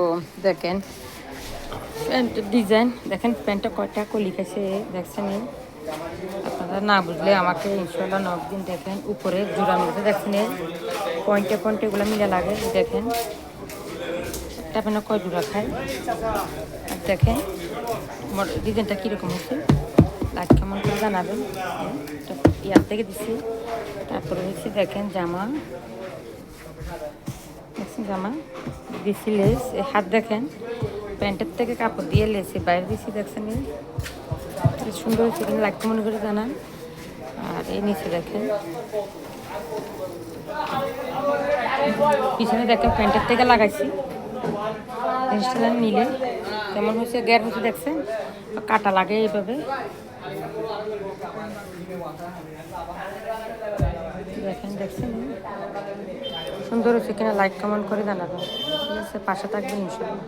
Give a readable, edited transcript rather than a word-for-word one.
তো দেখেন প্যান্টের ডিজাইন, দেখেন প্যান্টটা কয়টা কলি খাইছে দেখছেন। আপনারা না বুঝলে আমাকে ইনশাল্লাহ নখ দিন। দেখেন উপরে জোড়া মিলতে দেখছেন, পয়েন্টে পয়েন্টে এগুলো মিলে লাগে। দেখেন একটা প্যান্ট কয় জোড়া খায়। আর দেখেন ডিজাইনটা কীরকম হচ্ছে, লাইক কেমন করে জানাবেন। ইয়ার থেকে দিচ্ছি। তারপরে হচ্ছে দেখেন জামা, দেখছেন জামা দিচ্ছি লেস। হাত দেখেন প্যান্টের থেকে কাপড় দিয়ে লেসে বাইরে দিচ্ছি। দেখছেন সুন্দর হচ্ছে কিনা লাইক মনে করে জানান। আর এই নিচে দেখেন পিছনে দেখেন প্যান্টের থেকে লাগাইছি জিনিসটা মিলে কেমন হচ্ছে, গ্যার হচ্ছে দেখছেন কাটা লাগে এইভাবে। দেখেন দেখছেন সুন্দর হচ্ছে কিনা লাইক কমেন্ট করে জানাবেন। ঠিক আছে, পাশে থাকবেন ইনশাল্লাহ।